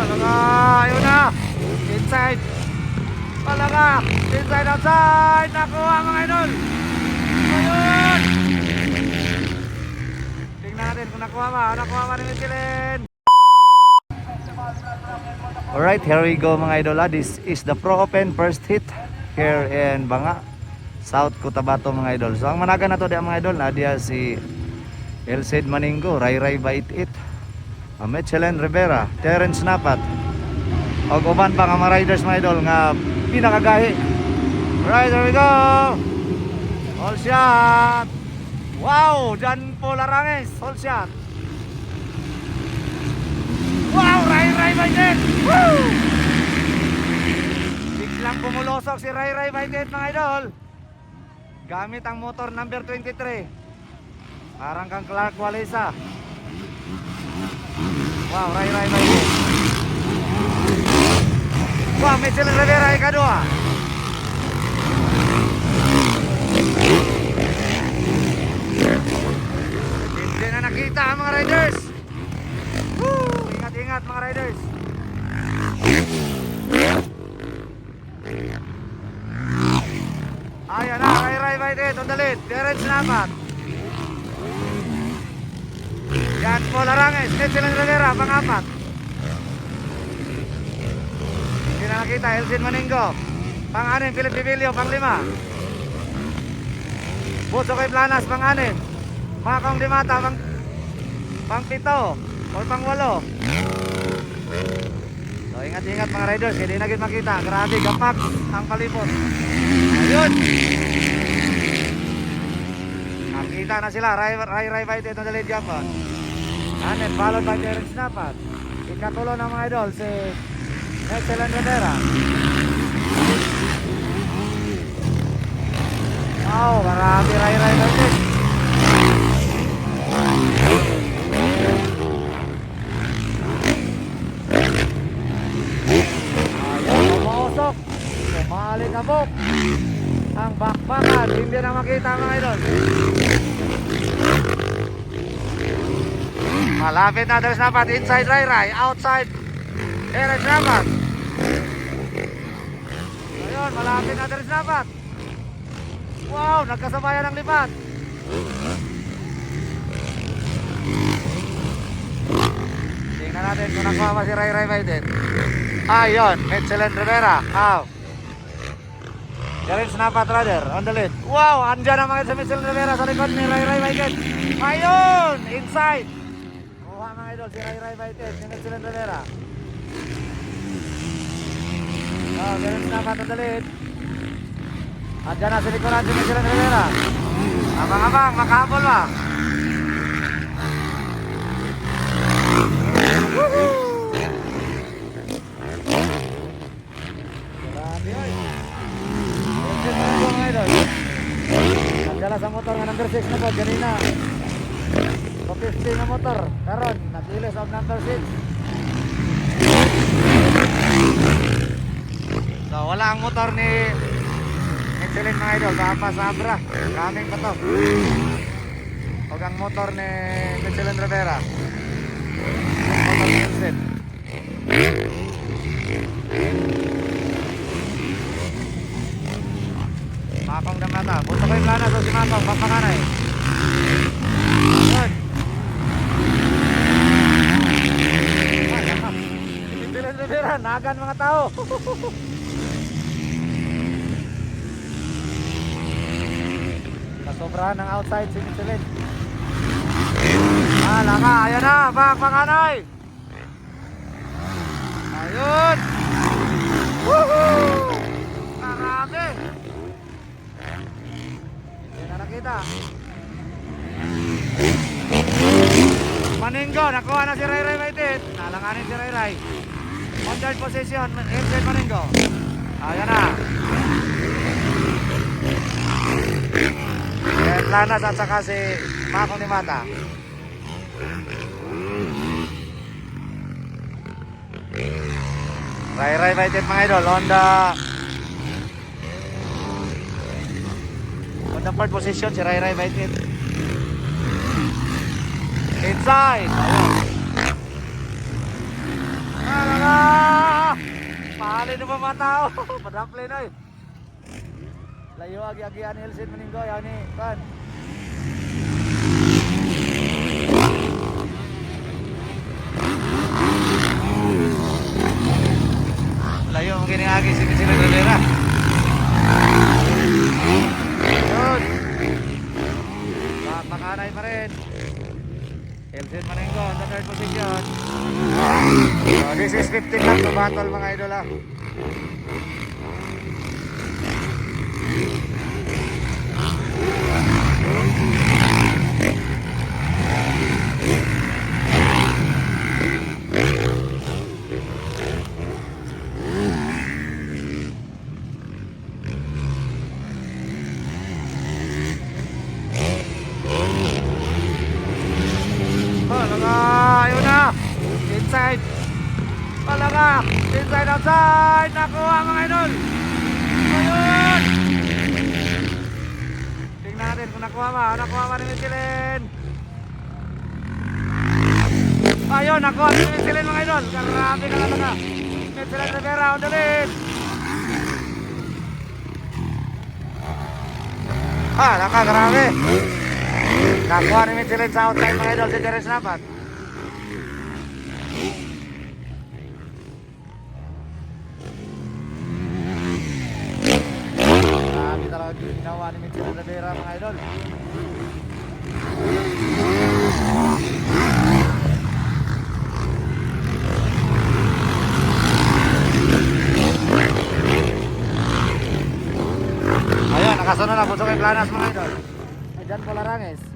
Talaga, ayun na. Inside. Talaga, inside outside. Nakuha mga idol. Ayun. Tingnan natin kung nakuha ba. Nakuha ba ni Michelin? Alright, here we go mga idol. This is the Pro Open first hit here in Banga, South Cotabato mga idol. So ang managan na to mga idol, dia si Elcid Maningo, Ray Bait It, Michelin Rivera, Terence Napat, o uban pa nga mga riders mga idol nga pinakagahi. Alright, there we go. All shot. Wow, Jan Paul Aranges, all shot. Wow, Ray Bait It. Woo! Biglang pumulosok si Ray Bait It mga idol. Gamit ang motor number 23. Parang kang Clark Walesa. Wow, Ray Bait It. Wow, Michelin Rivera ikadua. Hindi na nakita ang mga riders. Woo! Ingat mga riders. Ayan na, Ray Bait It on the lead. Terence Napat. Yan, Paul Aranges, Michelin Rivera, pang-apat. Hindi na nakita, Elcid Maningo. Pang-anim, Philip Divilio, pang-lima. Buso kay Planas, pang-anim. Makong Dimata, pang-pito. O pang-walo. So ingat-ingat mga riders, hindi na kita makita. Grabe, gapak ang palipot. Ayun. Nakita na sila, Ray Bait It on the lead Japan. Anin, followed by Terence Napat. Ikatulo ng mga idol, si Michelin Rivera. Wow, marami Ray Bait It. Ayun, pumusok. Umalikabok. Ang bakbakan, hindi na makita mga idol. Malapit na Terence Napat, inside Ray, outside Terence Napat. Ayun, malapit na Terence Napat. Wow, nagkasabayan ang lipat. Tingnan natin kung nakuha pa si Ray Bait It. Ayun, Michelin Rivera. Terence Napat rather, on the lead. Wow, andyan ang mga si Michelin Rivera sa likod ni Ray Bait It. Ayun, inside. Kuha mga idol si Ray Bait It, ni Michelin Rivera. Oh, Terence Napat on the lead. Andyan na si likuran si Michelin Rivera. Abang-abang, makahabol ba? Woohoo! Grabe ay. Nagdala sa motor nga number 6 na po, ganina. So 50 na motor, karon nagilis ang number 6. So wala ang motor ni Michelin mga idol, baka sabra, kaming pa to. Huwag ang motor ni Michelin Rivera. Motor ni Elcid. Makong Damata, buto ko yung plana, so si Makong, papakanay. Good. Michelin Rivera, nagan mga tao. Sobrahan ng outside si Michelin. Laka, ayan na, pakanay. Ayun. Woohoo! Marami. Hindi na nakita. Maningo, nakuha na si Ray Bait It. Nalanganin si Ray. On third position, Elcid Maningo. Ayan na. Planas at saka si Makong Dimata. Ray Bait It mga idol on the third position si Ray Bait It. Inside. Ayun. Dali na ba mga tao? Padaplay na eh. Layo agi-agian ni Elsid Maninggo. Yan ni, kan. Layo mungkin yang agi sini-sini berbeda. Yun. Makanay pa rin. Elsid Maninggo on the third position. So this is 15 lap to battle mga idol ah. Ayun na. Inside. Palaga. Inside outside. Nakuha mga idol. Ayun. Tingnan natin kung nakuha ba. Nakuha ba ni Michelin. Ayun. Nakuha ni Michelin mga idol. Grabe ka talaga. Michelin Rivera on the lead. Grabe. Nakuha ni Michelin sa outside mga idol. Si Jerez Napat. Grabe talaga ginawa ni Michelin Rivera mga idol. Ayun, nakasunod na. Busok yung planas mga idol. Diyan po Laranges.